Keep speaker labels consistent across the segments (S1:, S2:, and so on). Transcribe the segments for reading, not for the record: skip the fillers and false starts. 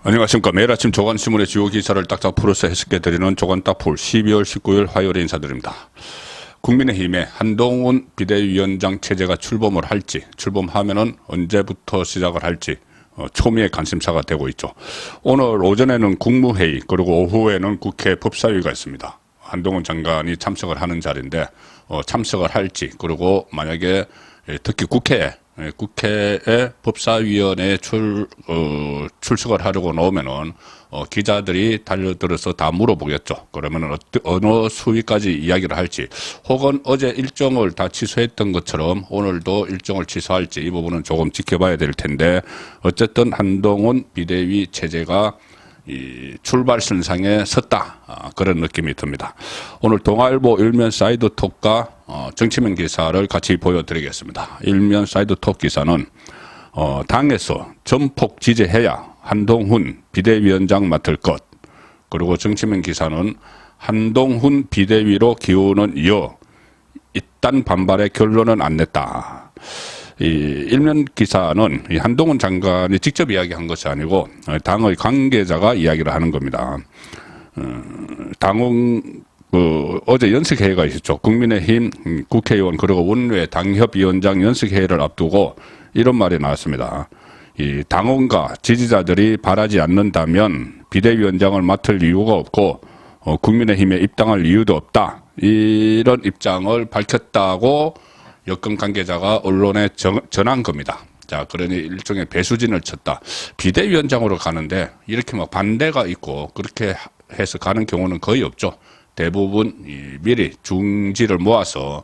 S1: 안녕하십니까. 매일 아침 조간신문의 주요 기사를 딱딱 풀어서 해석해드리는 조간딱풀 12월 19일 화요일에 인사드립니다. 국민의힘의 한동훈 비대위원장 체제가 출범을 할지, 출범하면은 언제부터 시작을 할지 초미의 관심사가 되고 있죠. 오늘 오전에는 국무회의 그리고 오후에는 국회 법사위가 있습니다. 한동훈 장관이 참석을 하는 자리인데 참석을 할지, 그리고 만약에 특히 국회에 법사위원회에 출석을 하려고 나오면은 기자들이 달려들어서 다 물어보겠죠. 그러면은 어느 수위까지 이야기를 할지, 혹은 어제 일정을 다 취소했던 것처럼 오늘도 일정을 취소할지, 이 부분은 조금 지켜봐야 될 텐데, 어쨌든 한동훈 비대위 체제가 이 출발선상에 섰다, 그런 느낌이 듭니다. 오늘 동아일보 일면 사이드톡과 정치면 기사를 같이 보여드리겠습니다. 일면 사이드톡 기사는 당에서 전폭 지지해야 한동훈 비대위원장 맡을 것, 그리고 정치면 기사는 한동훈 비대위로 기우는 이어 이딴 반발의 결론은 안 냈다. 이 일면 기사는 이 한동훈 장관이 직접 이야기한 것이 아니고 당의 관계자가 이야기를 하는 겁니다. 어제 연석회의가 있었죠. 국민의힘 국회의원 그리고 원외 당협위원장 연석회의를 앞두고 이런 말이 나왔습니다. 이 당원과 지지자들이 바라지 않는다면 비대위원장을 맡을 이유가 없고 국민의힘에 입당할 이유도 없다, 이런 입장을 밝혔다고 여권 관계자가 언론에 전한 겁니다. 자, 그러니 일종의 배수진을 쳤다. 비대위원장으로 가는데 이렇게 막 반대가 있고 그렇게 해서 가는 경우는 거의 없죠. 대부분 미리 중지를 모아서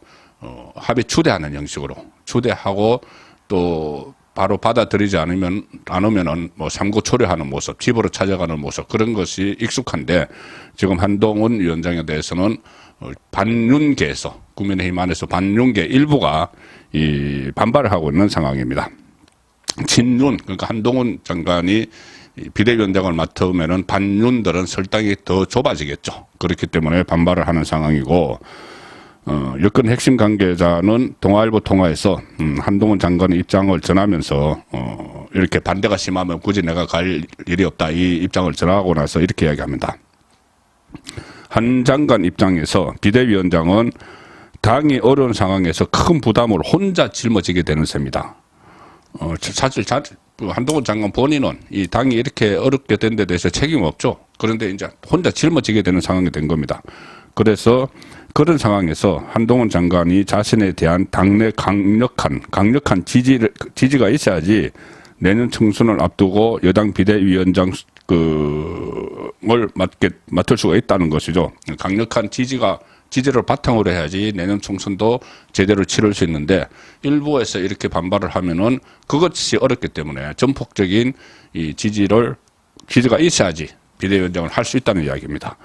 S1: 합의 추대하는 형식으로 추대하고, 또 바로 받아들이지 않으면은 뭐 삼고 초려하는 모습, 집으로 찾아가는 모습, 그런 것이 익숙한데, 지금 한동훈 위원장에 대해서는 반윤계에서, 국민의힘 안에서 반윤계 일부가 이 반발을 하고 있는 상황입니다. 친윤, 그러니까 한동훈 장관이 비대위원장을 맡으면은 반윤들은 설당이 더 좁아지겠죠. 그렇기 때문에 반발을 하는 상황이고, 여권 핵심 관계자는 동아일보 통화에서 한동훈 장관의 입장을 전하면서 이렇게 반대가 심하면 굳이 내가 갈 일이 없다, 이 입장을 전하고 나서 이렇게 이야기합니다. 한 장관 입장에서 비대위원장은 당이 어려운 상황에서 큰 부담을 혼자 짊어지게 되는 셈이다. 사실 한동훈 장관 본인은 이 당이 이렇게 어렵게 된 데 대해서 책임 없죠. 그런데 이제 혼자 짊어지게 되는 상황이 된 겁니다. 그래서 그런 상황에서 한동훈 장관이 자신에 대한 당내 강력한 지지가 있어야지 내년 총선을 앞두고 여당 비대위원장 을 맡을 수가 있다는 것이죠. 강력한 지지를 바탕으로 해야지 내년 총선도 제대로 치를 수 있는데, 일부에서 이렇게 반발을 하면은 그것이 어렵기 때문에 전폭적인 이 지지가 있어야지 비대위원장을 할 수 있다는 이야기입니다.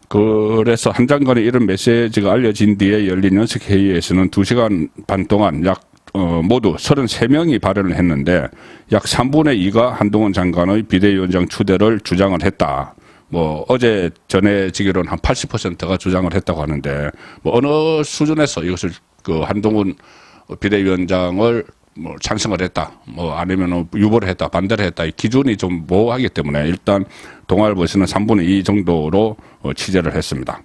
S1: 그래서 한 장관의 이런 메시지가 알려진 뒤에 열린 연석회의에서는 2시간 반 동안 모두 33명이 발언을 했는데 약 3분의 2가 한동훈 장관의 비대위원장 추대를 주장을 했다. 뭐 어제 전해지기로는 한 80%가 주장을 했다고 하는데, 뭐 어느 수준에서 이것을 한동훈 비대위원장을 뭐 찬성을 했다, 뭐 아니면 유보를 했다, 반대를 했다, 이 기준이 좀 모호하기 때문에 일단 동아일보에서는 3분의 2 정도로 취재를 했습니다.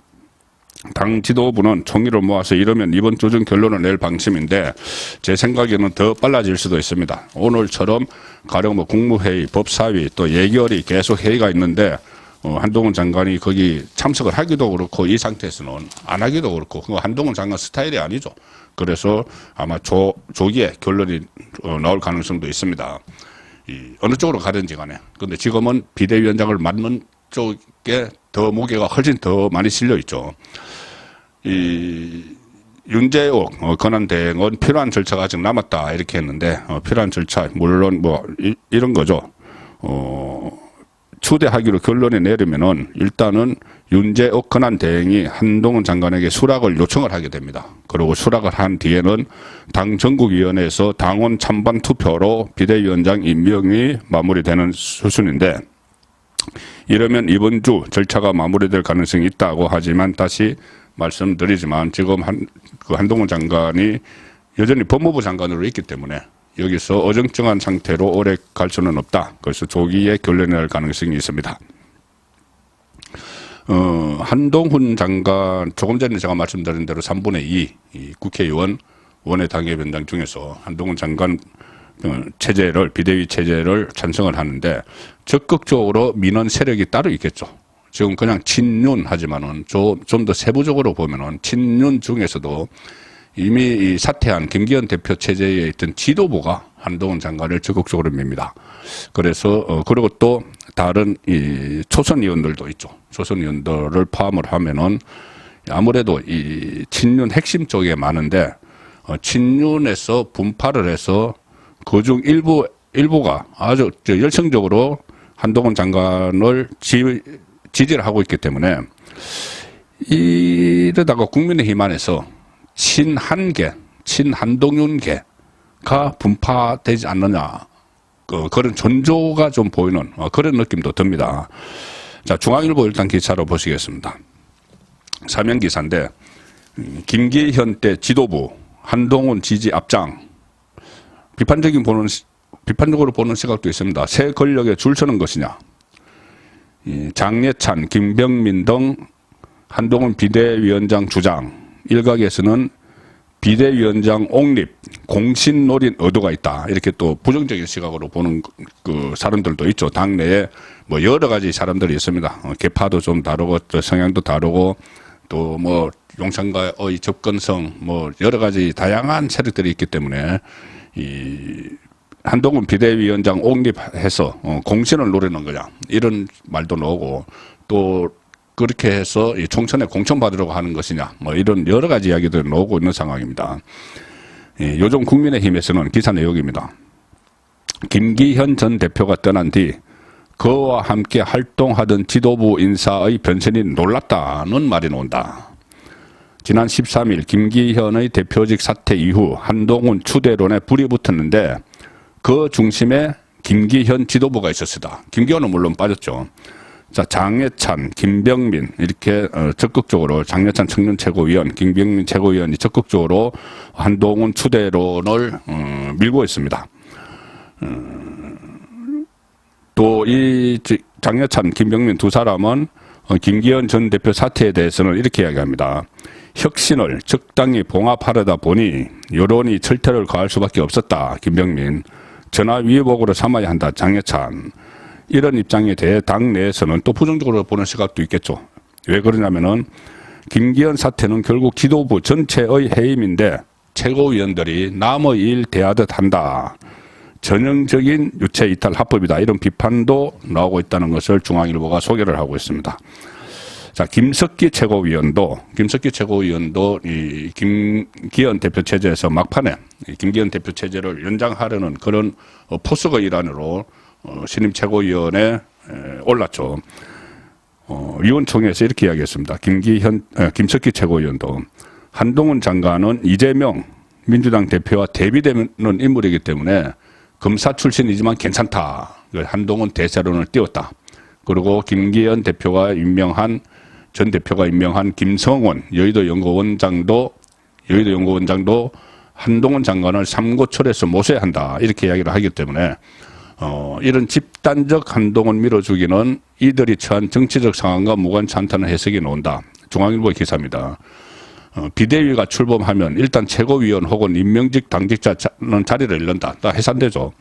S1: 당 지도부는 총의를 모아서 이러면 이번 주 중 결론을 낼 방침인데, 제 생각에는 더 빨라질 수도 있습니다. 오늘처럼 가령 뭐 국무회의, 법사위, 또 예결위 계속 회의가 있는데 한동훈 장관이 거기 참석을 하기도 그렇고, 이 상태에서는 안 하기도 그렇고, 그거 한동훈 장관 스타일이 아니죠. 그래서 아마 조기에 결론이 나올 가능성도 있습니다. 어느 쪽으로 가든지 간에. 근데 지금은 비대위원장을 맡는 쪽에 더 무게가 훨씬 더 많이 실려 있죠. 윤재옥 권한대행은 필요한 절차가 아직 남았다, 이렇게 했는데, 필요한 절차, 물론 뭐 이런 거죠. 추대하기로 결론을 내리면은 일단은 윤재옥 권한대행이 한동훈 장관에게 수락을 요청을 하게 됩니다. 그리고 수락을 한 뒤에는 당 전국위원회에서 당원 찬반 투표로 비대위원장 임명이 마무리되는 수순인데, 이러면 이번 주 절차가 마무리될 가능성이 있다고 하지만, 다시 말씀드리지만 지금 한동훈 장관이 여전히 법무부 장관으로 있기 때문에 여기서 어정쩡한 상태로 오래 갈 수는 없다. 그래서 조기에 결론날 가능성이 있습니다. 한동훈 장관, 조금 전에 제가 말씀드린 대로 3분의 2 이 국회의원 원외 당협위원장 중에서 한동훈 장관 체제를, 비대위 체제를 찬성을 하는데 적극적으로 민원 세력이 따로 있겠죠. 지금 그냥 친윤 하지만은 좀 더 세부적으로 보면은 친윤 중에서도 이미 이 사퇴한 김기현 대표 체제에 있던 지도부가 한동훈 장관을 적극적으로 밉니다. 그래서 그리고 또 다른 이 초선 의원들도 있죠. 초선 의원들을 포함을 하면은 아무래도 이 친윤 핵심 쪽에 많은데 친윤에서 분파를 해서 그중 일부가 아주 열성적으로 한동훈 장관을 지지를 하고 있기 때문에 이러다가 국민의힘 안에서 친한계, 친한동윤계가 분파되지 않느냐, 그런 전조가 좀 보이는 그런 느낌도 듭니다. 자, 중앙일보 일단 기사로 보시겠습니다. 사면 기사인데 김기현 때 지도부 한동훈 지지 앞장, 비판적으로 보는 시각도 있습니다. 새 권력에 줄 서는 것이냐, 장례찬, 김병민 등 한동훈 비대위원장 주장, 일각에서는 비대위원장 옹립, 공신 노린 의도가 있다. 이렇게 또 부정적인 시각으로 보는 그 사람들도 있죠. 당내에 뭐 여러 가지 사람들이 있습니다. 계파도 좀 다르고, 또 성향도 다르고, 또 뭐 용산과의 접근성, 뭐 여러 가지 다양한 세력들이 있기 때문에 이 한동훈 비대위원장 옹립해서 공신을 노리는 거냐, 이런 말도 나오고, 또 그렇게 해서 이 총선에 공천받으려고 하는 것이냐, 뭐 이런 여러 가지 이야기들이 나오고 있는 상황입니다. 요즘 국민의힘에서는 기사 내용입니다. 김기현 전 대표가 떠난 뒤 그와 함께 활동하던 지도부 인사의 변천이 놀랐다는 말이 나온다. 지난 13일 김기현의 대표직 사퇴 이후 한동훈 추대론에 불이 붙었는데 그 중심에 김기현 지도부가 있었다. 김기현은 물론 빠졌죠. 자, 장례찬, 김병민 이렇게 적극적으로, 장례찬 청년 최고위원, 김병민 최고위원이 적극적으로 한동훈 추대론을 밀고 있습니다. 또 이 장례찬, 김병민 두 사람은 김기현 전 대표 사퇴에 대해서는 이렇게 이야기합니다. 혁신을 적당히 봉합하려다 보니 여론이 철퇴를 가할 수밖에 없었다. 김병민. 전화위복으로 삼아야 한다. 장례찬. 이런 입장에 대해 당 내에서는 또 부정적으로 보는 시각도 있겠죠. 왜 그러냐면은 김기현 사태는 결국 지도부 전체의 해임인데 최고위원들이 남의 일 대하듯 한다. 전형적인 유체 이탈 합법이다. 이런 비판도 나오고 있다는 것을 중앙일보가 소개를 하고 있습니다. 자, 김석기 최고위원도 이 김기현 대표 체제에서 막판에 김기현 대표 체제를 연장하려는 그런 포석의 일환으로 신임 최고위원에 올랐죠. 위원총회에서 이렇게 이야기했습니다. 김석기 최고위원도 한동훈 장관은 이재명 민주당 대표와 대비되는 인물이기 때문에 검사 출신이지만 괜찮다. 한동훈 대세론을 띄웠다. 그리고 김기현 전 대표가 임명한 김성원 여의도 연구원장도 한동훈 장관을 삼고철에서 모셔야 한다. 이렇게 이야기를 하기 때문에 이런 집단적 한동훈 밀어주기는 이들이 처한 정치적 상황과 무관치 않다는 해석이 나온다. 중앙일보 기사입니다. 비대위가 출범하면 일단 최고위원 혹은 임명직 당직자는 자리를 잃는다. 다 해산되죠.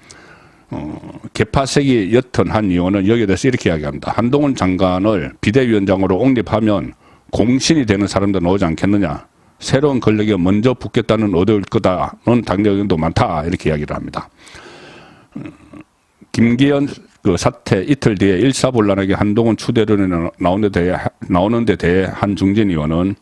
S1: 개파색이 옅은 한 의원은 여기에 대해서 이렇게 이야기합니다. 한동훈 장관을 비대위원장으로 옹립하면 공신이 되는 사람도 나오지 않겠느냐. 새로운 권력에 먼저 붙겠다는 의도일 거다는 당내 의견도 많다. 이렇게 이야기를 합니다. 김기현 그 사태 이틀 뒤에 일사불란하게 한동훈 추대론에 나오는 데 대해 한중진 의원은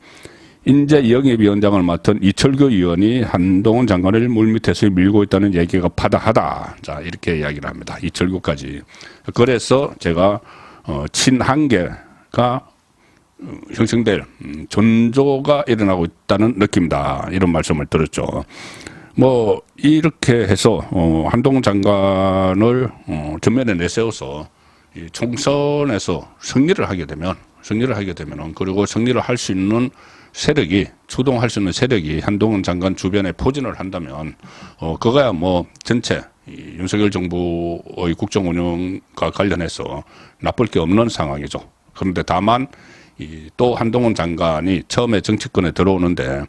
S1: 인재영입위원장을 맡은 이철규 의원이 한동훈 장관을 물밑에서 밀고 있다는 얘기가 파다하다. 자, 이렇게 이야기를 합니다. 이철규까지. 그래서 제가 친한계가 형성될 전조가 일어나고 있다는 느낌이다. 이런 말씀을 들었죠. 뭐 이렇게 해서 한동훈 장관을 전면에 내세워서 이 총선에서 승리를 하게 되면 그리고 승리를 할 수 있는 세력이 추동할 수 있는 세력이 한동훈 장관 주변에 포진을 한다면 그거야 뭐 전체 이 윤석열 정부의 국정 운영과 관련해서 나쁠 게 없는 상황이죠. 그런데 다만 또 한동훈 장관이 처음에 정치권에 들어오는데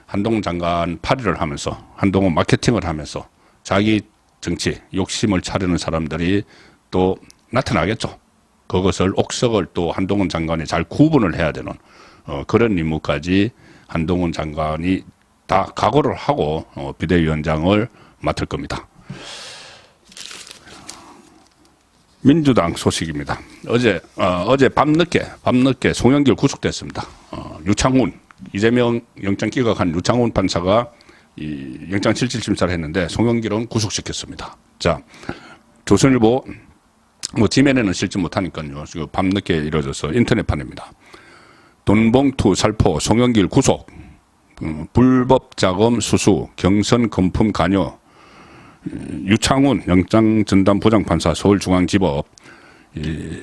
S1: 한동훈 장관 파리를 하면서 한동훈 마케팅을 하면서 자기 정치 욕심을 차리는 사람들이 또 나타나겠죠. 그것을 옥석을 또 한동훈 장관이 잘 구분을 해야 되는 그런 임무까지 한동훈 장관이 다 각오를 하고 비대위원장을 맡을 겁니다. 민주당 소식입니다. 어제 밤늦게 송영길 구속됐습니다. 유창훈 이재명 영장 기각한 유창훈 판사가 이 영장 실질 심사를 했는데 송영길은 구속시켰습니다. 자, 조선일보 지면에는 실지 못하니까요. 지금 밤늦게 이루어져서 인터넷판입니다. 돈봉투 살포 송영길 구속, 불법 자금 수수, 경선 금품 관여, 유창훈 영장전담 부장판사 서울중앙지법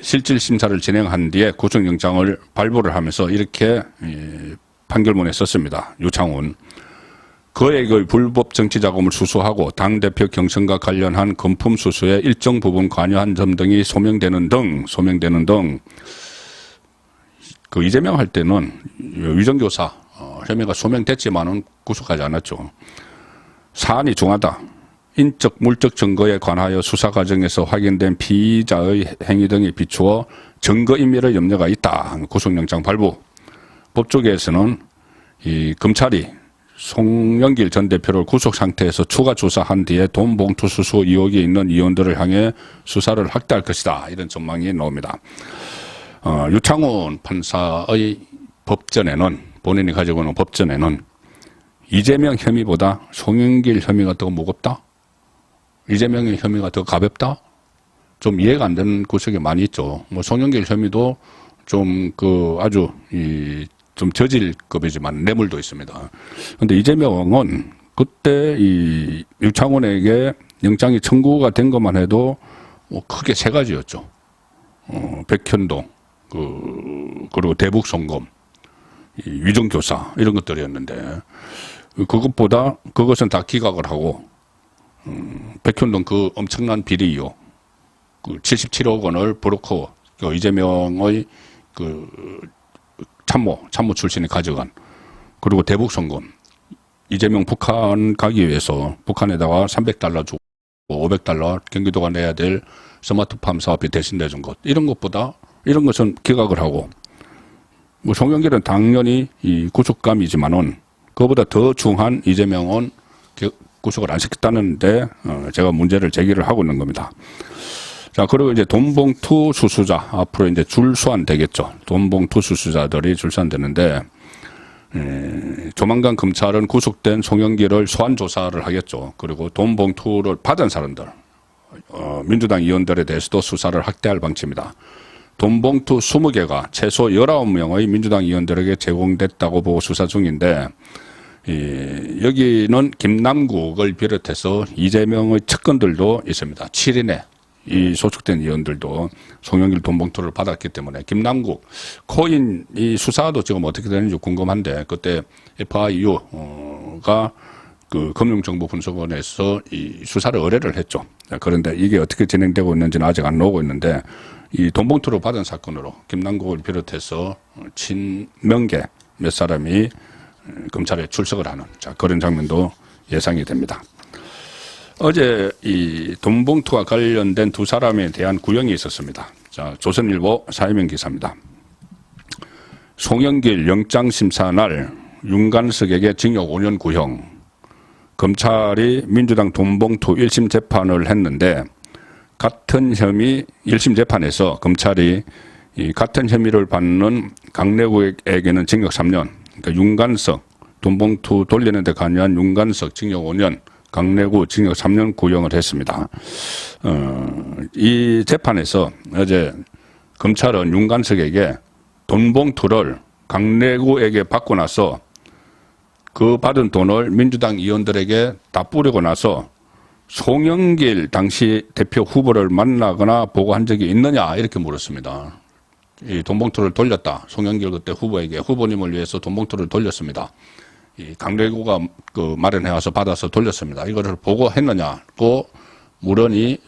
S1: 실질 심사를 진행한 뒤에 구속영장을 발부를 하면서 이렇게 판결문에 썼습니다. 유창훈. 거액의 불법 정치자금을 수수하고 당대표 경선과 관련한 금품 수수에 일정 부분 관여한 점 등이 소명되는 등 그 이재명 할 때는 위정교사 혐의가 소명됐지만은 구속하지 않았죠. 사안이 중하다. 인적 물적 증거에 관하여 수사 과정에서 확인된 피의자의 행위 등에 비추어 증거인멸의 염려가 있다. 구속영장 발부. 법조계에서는 이 검찰이 송영길 전 대표를 구속 상태에서 추가 조사한 뒤에 돈 봉투 수수 의혹이 있는 의원들을 향해 수사를 확대할 것이다. 이런 전망이 나옵니다. 유창훈 판사의 법전에는 본인이 가지고 있는 법전에는 이재명 혐의보다 송영길 혐의가 더 무겁다? 이재명의 혐의가 더 가볍다? 좀 이해가 안 되는 구석이 많이 있죠. 뭐 송영길 혐의도 좀 아주 좀 저질급이지만 뇌물도 있습니다. 그런데 이재명은 그때 이 유창훈에게 영장이 청구가 된 것만 해도 크게 세 가지였죠. 백현동, 그리고 대북 송금, 위정교사 이런 것들이었는데 그것은 다 기각을 하고 백현동 그 엄청난 비리 의혹, 77억 원을 브로커 이재명의 참모 출신이 가져간, 그리고 대북 송금, 이재명 북한 가기 위해서 북한에다가 $300 주고 $500 경기도가 내야 될 스마트팜 사업비 대신 내준 것, 이런 것은 기각을 하고, 뭐 송영길은 당연히 이 구속감이지만은 그보다 더 중한 이재명은 구속을 안 시켰다는데 제가 문제를 제기를 하고 있는 겁니다. 자, 그리고 이제 돈봉투 수수자, 앞으로 이제 줄소환 되겠죠. 돈봉투 수수자들이 줄소환되는데, 조만간 검찰은 구속된 송영길을 소환 조사를 하겠죠. 그리고 돈봉투를 받은 사람들, 민주당 의원들에 대해서도 수사를 확대할 방침입니다. 돈봉투 20개가 최소 19명의 민주당 의원들에게 제공됐다고 보고 수사 중인데, 여기는 김남국을 비롯해서 이재명의 측근들도 있습니다. 7인에 이 소속된 의원들도 송영길 돈봉투를 받았기 때문에 김남국 코인 이 수사도 지금 어떻게 되는지 궁금한데, 그때 FIU가 그 금융정보분석원에서 이 수사를 의뢰를 했죠. 그런데 이게 어떻게 진행되고 있는지는 아직 안 나오고 있는데, 이 돈봉투를 받은 사건으로 김남국을 비롯해서 친명계 몇 사람이 검찰에 출석을 하는 그런 장면도 예상이 됩니다. 어제 이 돈봉투와 관련된 두 사람에 대한 구형이 있었습니다. 자, 조선일보 사회면 기사입니다. 송영길 영장심사 날 윤관석에게 징역 5년 구형. 검찰이 민주당 돈봉투 1심 재판을 했는데, 같은 혐의 1심 재판에서 검찰이 이 같은 혐의를 받는 강내구에게는 징역 3년, 그러니까 윤관석 돈봉투 돌리는 데 관여한 윤관석 징역 5년, 강내구 징역 3년 구형을 했습니다. 이 재판에서 어제 검찰은 윤관석에게 돈봉투를 강내구에게 받고 나서 그 받은 돈을 민주당 의원들에게 다 뿌리고 나서 송영길 당시 대표 후보를 만나거나 보고한 적이 있느냐 이렇게 물었습니다. 이 돈봉투를 돌렸다. 송영길 그때 후보에게 후보님을 위해서 돈봉투를 돌렸습니다. 이 강대구가 그 마련해 와서 받아서 돌렸습니다. 이거를 보고 했느냐고 물으니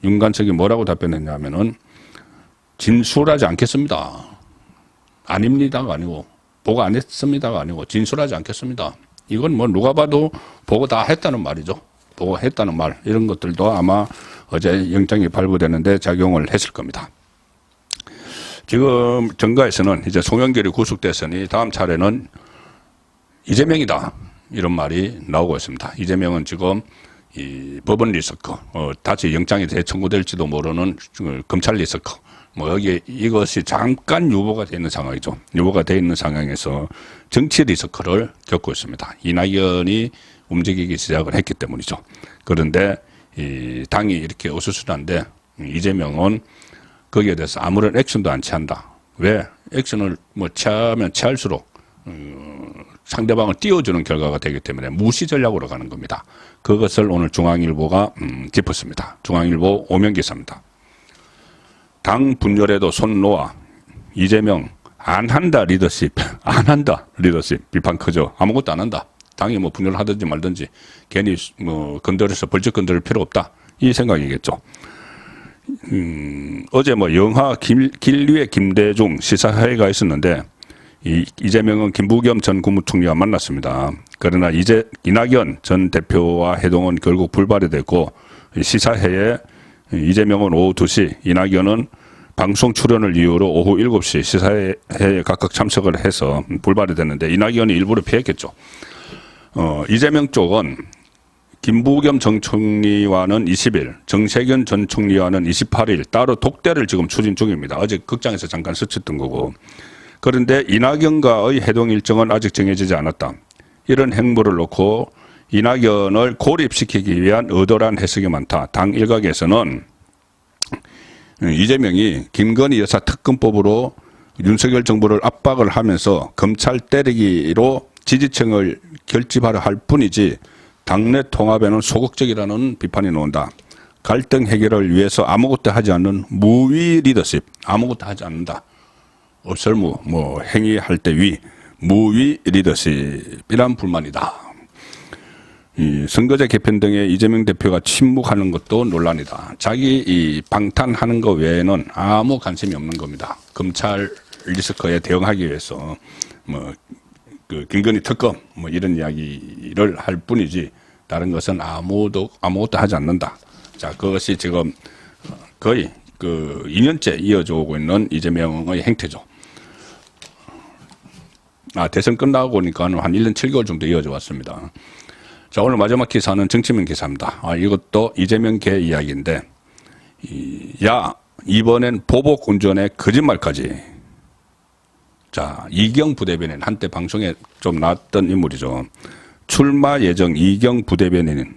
S1: 윤관석이 뭐라고 답변했냐면은 진술하지 않겠습니다. 아닙니다가 아니고 보고 안 했습니다가 아니고 진술하지 않겠습니다. 이건 뭐 누가 봐도 보고 다 했다는 말이죠. 보고 했다는 말 이런 것들도 아마 어제 영장이 발부되는데 작용을 했을 겁니다. 지금 정가에서는 이제 송영길이 구속됐으니 다음 차례는 이재명이다 이런 말이 나오고 있습니다. 이재명은 지금 이 법원 리스크, 다시 영장이 재청구될지도 모르는 검찰 리스크, 뭐 여기 이것이 잠깐 유보가 되어 있는 상황이죠. 유보가 되어 있는 상황에서 정치 리스크를 겪고 있습니다. 이낙연이 움직이기 시작을 했기 때문이죠. 그런데 이 당이 이렇게 어수선한데 이재명은 거기에 대해서 아무런 액션도 안 취한다. 왜? 액션을 뭐 취하면 취할수록 상대방을 띄워주는 결과가 되기 때문에 무시 전략으로 가는 겁니다. 그것을 오늘 중앙일보가 짚었습니다. 중앙일보 오면기사입니다. 당 분열에도 손 놓아 이재명 안 한다 리더십, 안 한다 리더십 비판 크죠. 아무것도 안 한다. 당이 뭐 분열하든지 말든지 괜히 뭐 건드려서 벌쩍 건드릴 필요 없다. 이 생각이겠죠. 어제 뭐 영화 길리의 김대중 시사회가 있었는데 이재명은 김부겸 전 국무총리와 만났습니다. 그러나 이낙연 전 대표와 회동은 결국 불발이 됐고 시사회에 이재명은 오후 2시, 이낙연은 방송 출연을 이유로 오후 7시 시사회에 각각 참석을 해서 불발이 됐는데 이낙연이 일부러 피했겠죠. 이재명 쪽은 김부겸 전 총리와는 20일, 정세균 전 총리와는 28일 따로 독대를 지금 추진 중입니다. 어제 극장에서 잠깐 스쳤던 거고. 그런데 이낙연과의 회동 일정은 아직 정해지지 않았다. 이런 행보를 놓고 이낙연을 고립시키기 위한 의도란 해석이 많다. 당 일각에서는 이재명이 김건희 여사 특검법으로 윤석열 정부를 압박을 하면서 검찰 때리기로 지지층을 결집하려 할 뿐이지 당내 통합에는 소극적이라는 비판이 나온다. 갈등 해결을 위해서 아무것도 하지 않는 무위 리더십, 아무것도 하지 않는다. 없설무, 뭐 행위할 때 위, 무위 리더십이란 불만이다. 이 선거제 개편 등에 이재명 대표가 침묵하는 것도 논란이다. 자기 이 방탄하는 것 외에는 아무 관심이 없는 겁니다. 검찰 리스크에 대응하기 위해서 뭐 그 김건희 특검 뭐 이런 이야기를 할 뿐이지 다른 것은 아무것도 하지 않는다. 자, 그것이 지금 거의 그 2년째 이어져 오고 있는 이재명의 행태죠. 대선 끝나고 보니까 한 1년 7개월 정도 이어져 왔습니다. 자, 오늘 마지막 기사는 정치면 기사입니다. 이것도 이재명계 이야기인데, 이번엔 보복 운전에 거짓말까지. 자, 이경 부대변인, 한때 방송에 좀 나왔던 인물이죠. 출마 예정 이경 부대변인,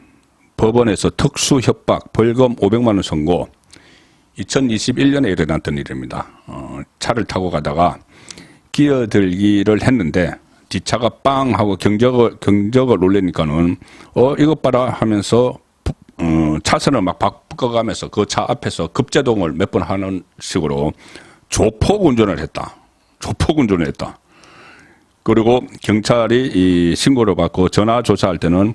S1: 법원에서 특수 협박, 벌금 500만 원 선고. 2021년에 일어났던 일입니다. 차를 타고 가다가 끼어들기를 했는데 뒷차가 빵 하고 경적을 놀래니까는 이것 봐라 하면서 차선을 막 바꿔가면서 그 차 앞에서 급제동을 몇 번 하는 식으로 조폭 운전을 했다. 조폭 운전을 했다. 그리고 경찰이 이 신고를 받고 전화 조사할 때는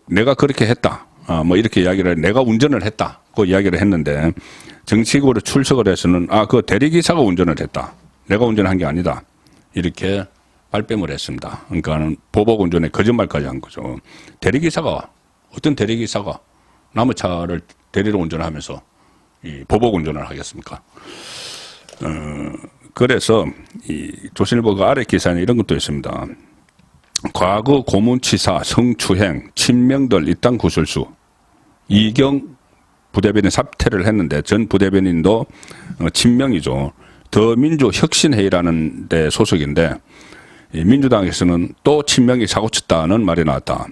S1: 내가 그렇게 했다. 뭐 이렇게 이야기를 내가 운전을 했다. 그 이야기를 했는데 정식으로 출석을 해서는 그 대리기사가 운전을 했다. 내가 운전한 게 아니다. 이렇게 발뺌을 했습니다. 그러니까 보복 운전에 거짓말까지 한 거죠. 어떤 대리기사가 남의 차를 대리로 운전하면서 이 보복 운전을 하겠습니까? 그래서 이 조선일보가 아래 기사에 이런 것도 있습니다. 과거 고문치사, 성추행, 친명들 입당 구술수. 이경 부대변인 사퇴를 했는데 전 부대변인도 친명이죠. 더민주혁신회의라는 데 소속인데 민주당에서는 또 친명이 사고쳤다는 말이 나왔다.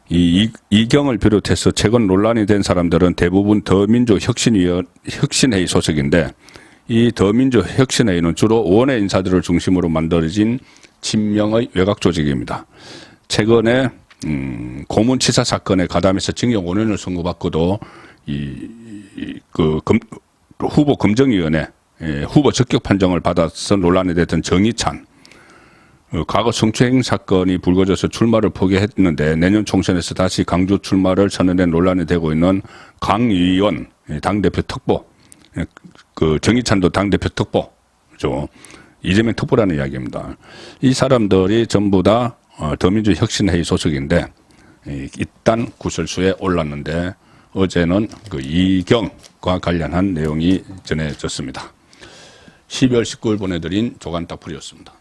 S1: 이경을 비롯해서 최근 논란이 된 사람들은 대부분 더민주혁신회의 소속인데 이 더민주혁신회의는 주로 원외 인사들을 중심으로 만들어진 친명의 외곽 조직입니다. 최근에 고문치사 사건에 가담해서 징역 5년을 선고받고도 후보 검증위원회 후보 적격 판정을 받아서 논란이 됐던 정의찬, 과거 성추행 사건이 불거져서 출마를 포기했는데 내년 총선에서 다시 강주 출마를 선언해 논란이 되고 있는 강 의원 당대표 특보, 그 정의찬도 당대표 특보죠. 이재명 특보라는 이야기입니다. 이 사람들이 전부 다 더민주 혁신회의 소속인데 일단 구설수에 올랐는데 어제는 그 이경과 관련한 내용이 전해졌습니다. 12월 19일 보내드린 조간딱풀이었습니다.